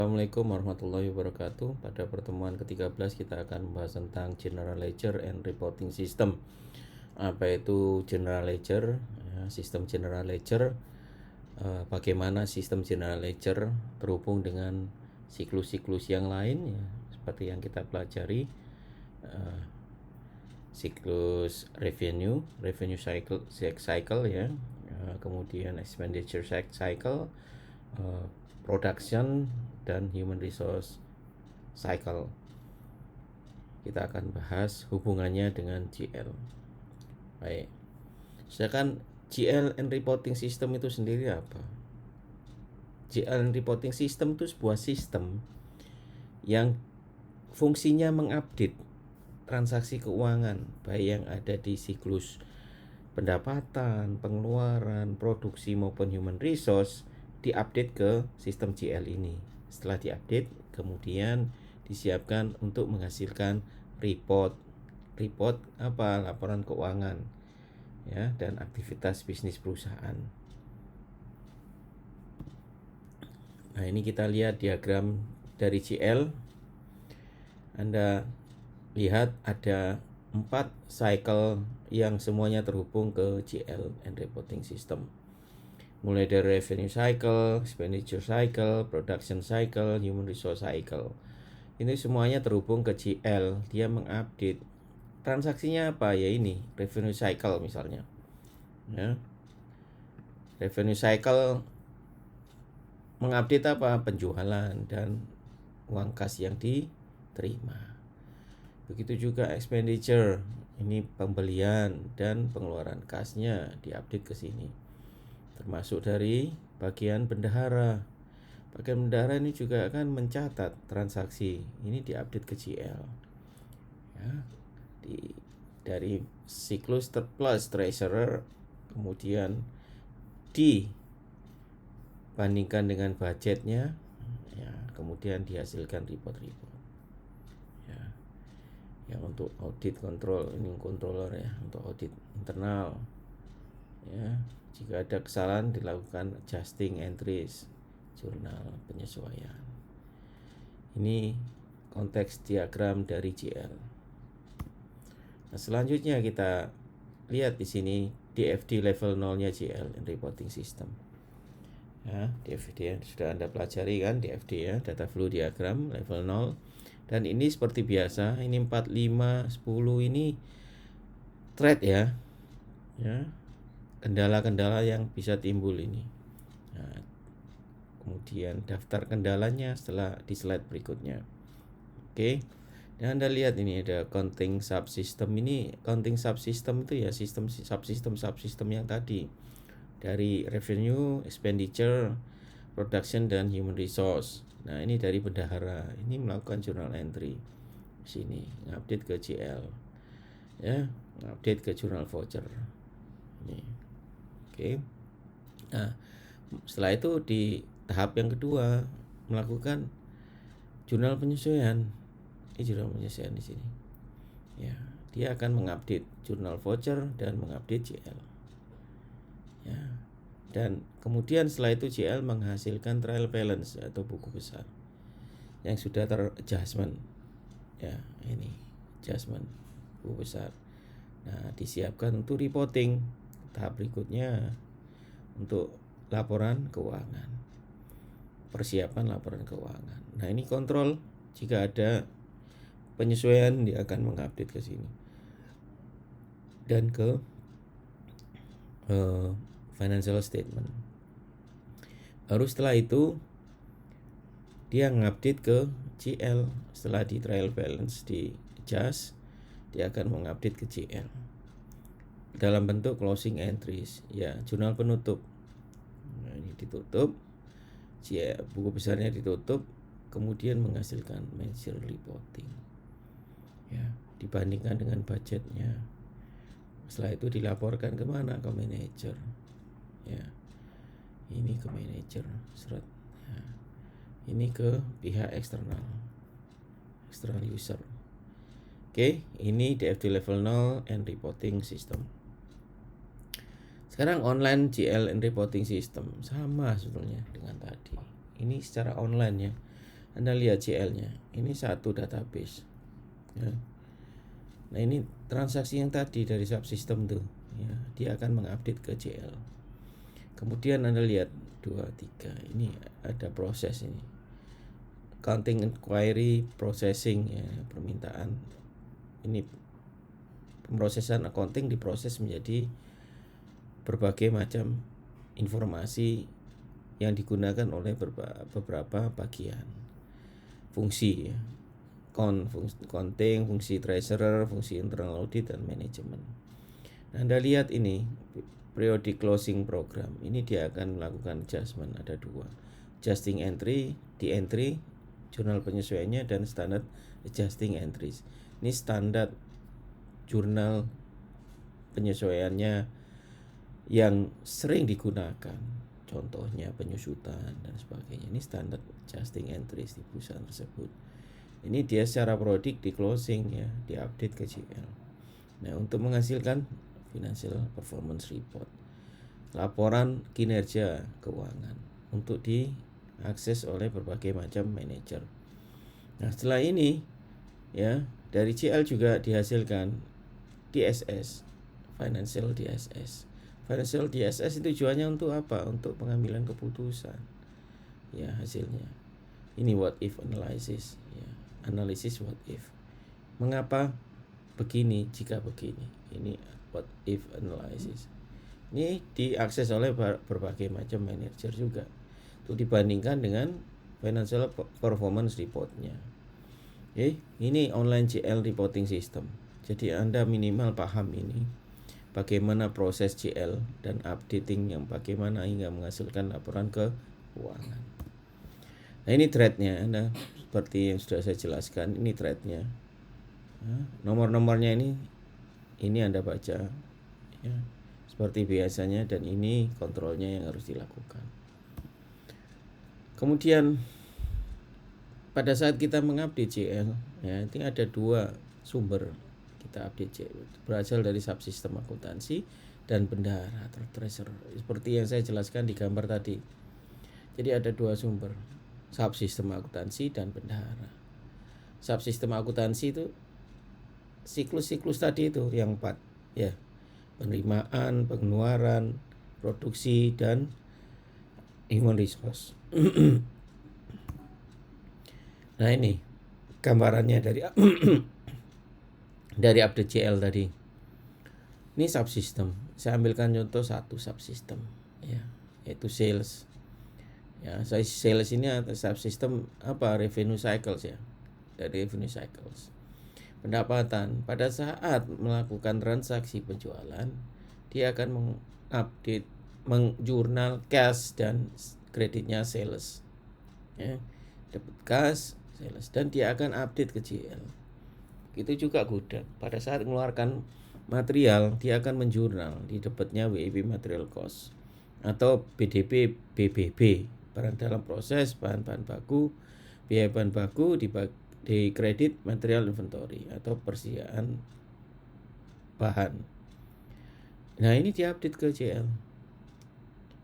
Assalamualaikum warahmatullahi wabarakatuh. Pada pertemuan ke-13 kita akan membahas tentang General Ledger and Reporting System. Apa itu General Ledger? Sistem General Ledger. Bagaimana sistem General Ledger terhubung dengan siklus-siklus yang lain, ya, seperti yang kita pelajari. Siklus revenue cycle ya, kemudian expenditure cycle, production, dan human resource cycle. Kita akan bahas hubungannya dengan GL. Baik. Sedangkan GL and reporting system itu sendiri apa? GL and reporting system itu sebuah sistem yang fungsinya mengupdate transaksi keuangan, baik yang ada di siklus pendapatan, pengeluaran, produksi maupun human resource, diupdate ke sistem GL ini. Setelah diupdate, kemudian disiapkan untuk menghasilkan report apa? Laporan keuangan, ya, dan aktivitas bisnis perusahaan. Nah, ini kita lihat diagram dari GL. Anda lihat ada 4 cycle yang semuanya terhubung ke GL and reporting system. Mulai dari revenue cycle, expenditure cycle, production cycle, human resource cycle. Ini semuanya terhubung ke GL. Dia mengupdate transaksinya apa? Ya ini, revenue cycle misalnya. Ya. Revenue cycle mengupdate apa? Penjualan dan uang kas yang diterima. Begitu juga expenditure. Ini pembelian dan pengeluaran kasnya diupdate ke sini. Termasuk dari bagian bendahara. Bagian bendahara ini juga akan mencatat transaksi. Ini diupdate ke GL. Ya, dari siklus plus treasurer, kemudian dibandingkan dengan budgetnya, ya, kemudian dihasilkan report-report. Ya, untuk audit kontrol, ini controller ya, untuk audit internal. Ya, jika ada kesalahan dilakukan adjusting entries, jurnal penyesuaian. Ini konteks diagram dari GL. Nah, selanjutnya kita lihat di sini DFD level 0-nya GL reporting system. Ya, DFD ya, sudah Anda pelajari kan, DFD ya, data flow diagram level 0. Dan ini seperti biasa, ini 4, 5, 10 ini thread ya. Ya. Kendala-kendala yang bisa timbul ini. Nah, kemudian daftar kendalanya setelah di slide berikutnya. Oke. Dan Anda lihat ini ada counting subsystem. Ini counting subsystem itu ya sistem subsystem yang tadi. Dari revenue, expenditure, production, dan human resource. Nah, ini dari bendahara. Ini melakukan journal entry. Sini, update ke GL. Ya, update ke journal voucher. Ini. Oke. Nah, setelah itu di tahap yang kedua melakukan jurnal penyesuaian. Ini jurnal penyesuaian di sini. Ya, dia akan mengupdate jurnal voucher dan mengupdate GL. Ya. Dan kemudian setelah itu GL menghasilkan trial balance atau buku besar yang sudah ter-adjustment. Ya, ini adjustment buku besar. Nah, disiapkan untuk reporting. Tahap berikutnya untuk laporan keuangan. Persiapan laporan keuangan. Nah, ini kontrol jika ada penyesuaian dia akan mengupdate ke sini. Dan ke financial statement. Baru setelah itu dia ngupdate ke GL. Setelah di trial balance di adjust, dia akan mengupdate ke GL dalam bentuk closing entries, ya, jurnal penutup. Nah, ini ditutup, buku besarnya ditutup, kemudian menghasilkan major reporting, ya, dibandingkan dengan budgetnya. Setelah itu dilaporkan kemana? Ke manajer. Ya, ini ke manajer, seret. Ya. Ini ke pihak eksternal user. Oke, ini DFD level 0 and reporting system. Sekarang online GL and reporting system sama sebetulnya dengan tadi. Ini secara online ya. Anda lihat JL-nya, ini satu database ya. Nah ini transaksi yang tadi dari subsystem tuh ya, dia akan mengupdate ke JL. Kemudian Anda lihat 2, 3, ini ada proses ini, counting inquiry processing ya, permintaan ini, pemrosesan accounting diproses menjadi berbagai macam informasi yang digunakan oleh beberapa bagian fungsi ya. Fungsi accounting, fungsi treasurer, fungsi internal audit, dan manajemen. Nah, Anda lihat ini periodic closing program, ini dia akan melakukan adjustment. Ada 2, adjusting entry, di entry, jurnal penyesuaiannya, dan standard adjusting entries. Ini standar jurnal penyesuaiannya yang sering digunakan, contohnya penyusutan dan sebagainya. Ini standard adjusting entries di perusahaan tersebut. Ini dia secara periodik di closing ya, diupdate ke JL. Nah, untuk menghasilkan financial performance report, laporan kinerja keuangan, untuk diakses oleh berbagai macam manajer. Nah, setelah ini ya, dari JL juga dihasilkan DSS, financial DSS. Financial DSS itu tujuannya untuk apa? Untuk pengambilan keputusan. Ya, hasilnya. Ini what if analysis ya. Analisis what if. Mengapa begini jika begini. Ini what if analysis. Ini diakses oleh berbagai macam manajer juga. Itu dibandingkan dengan financial performance reportnya. Ini online JL reporting system. Jadi Anda minimal paham ini, bagaimana proses JL dan updating yang bagaimana hingga menghasilkan laporan keuangan. Nah ini thread-nya, Anda seperti yang sudah saya jelaskan, ini thread-nya. Nomor-nomornya ini Anda baca ya, seperti biasanya, dan ini kontrolnya yang harus dilakukan. Kemudian pada saat kita mengupdate JL ya, ini ada 2 sumber kita update JL, berasal dari subsistem akuntansi dan bendahara atau treasurer, seperti yang saya jelaskan di gambar tadi. Jadi ada 2 sumber, subsistem akuntansi dan bendahara. Subsistem akuntansi itu siklus-siklus tadi itu yang 4 ya, penerimaan, pengeluaran, produksi, dan human resource. Nah ini gambarannya dari dari update JL tadi. Ini subsystem. Saya ambilkan contoh satu subsystem ya, yaitu sales. Ya, sales ini subsystem apa? Revenue cycles ya. Dari revenue cycles. Pendapatan, pada saat melakukan transaksi penjualan, dia akan mengupdate, mengjurnal cash dan kreditnya sales. Ya, dapat cash, sales, dan dia akan update ke JL. Itu juga gudang. Pada saat mengeluarkan material, dia akan menjurnal di debitnya WIP material cost atau BDP BBB, barang dalam proses, bahan-bahan baku, biaya bahan baku di kredit material inventory atau persediaan bahan. Nah ini diupdate ke JL.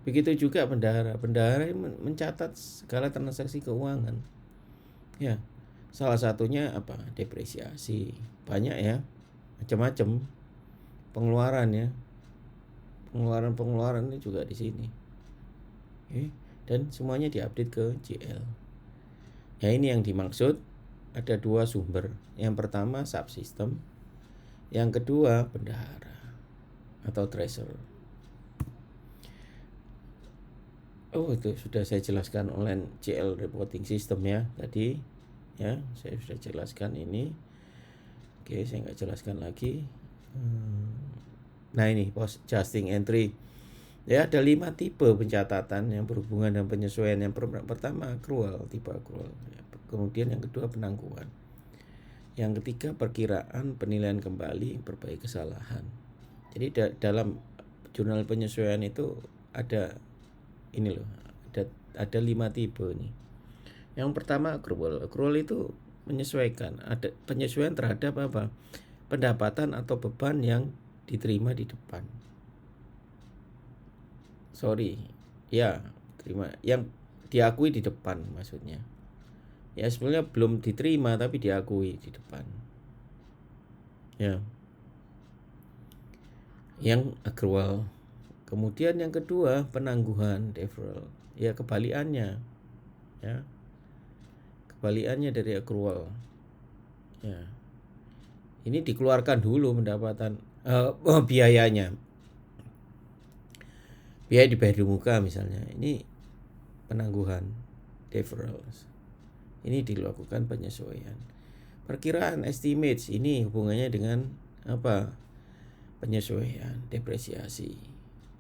Begitu juga bendahara. Bendahara mencatat segala transaksi keuangan. Ya, salah satunya apa? Depresiasi. Banyak ya, macam-macam pengeluaran ya. Pengeluaran ini juga di sini. Dan semuanya diupdate ke JL. Ya ini yang dimaksud, ada 2 sumber. Yang pertama subsystem, yang kedua bendahara atau treasurer. Oh itu sudah saya jelaskan online JL reporting system ya tadi ya, saya sudah jelaskan ini. Oke, saya nggak jelaskan lagi. Nah ini post adjusting entry ya, ada 5 tipe pencatatan yang berhubungan dengan penyesuaian. Yang pertama accrual, tipe accrual ya. Kemudian yang kedua penangguhan, yang ketiga perkiraan penilaian kembali berbagai kesalahan. Jadi dalam jurnal penyesuaian itu ada ini loh, ada 5 tipe nih. Yang pertama accrual. Accrual itu menyesuaikan, ada penyesuaian terhadap apa? Pendapatan atau beban yang diterima di depan. Terima yang diakui di depan maksudnya. ya sebenarnya belum diterima tapi diakui di depan. Ya. Yang accrual. Kemudian yang kedua penangguhan, deferral. Ya kebalikannya. Ya. Kebalikannya dari accrual. Ya. Ini dikeluarkan dulu pendapatan biayanya. Biaya dibayar di muka misalnya. Ini penangguhan, deferral. Ini dilakukan penyesuaian. Perkiraan estimates ini hubungannya dengan apa? Penyesuaian, depresiasi.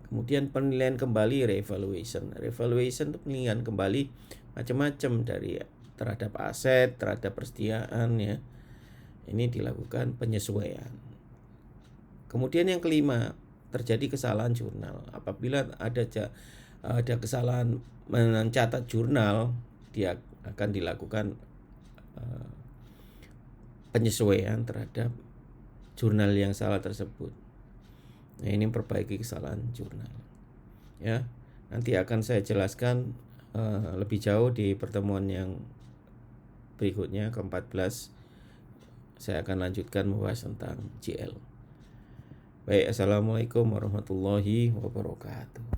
Kemudian penilaian kembali, revaluation. Revaluation itu penilaian kembali macam-macam dari terhadap aset, terhadap persediaan ya. Ini dilakukan penyesuaian. Kemudian yang kelima, terjadi kesalahan jurnal. Apabila ada kesalahan mencatat jurnal, dia akan dilakukan penyesuaian terhadap jurnal yang salah tersebut. Nah, ini memperbaiki kesalahan jurnal. Ya, nanti akan saya jelaskan lebih jauh di pertemuan yang berikutnya ke-14. Saya akan lanjutkan membahas tentang GL. Baik, assalamualaikum warahmatullahi wabarakatuh.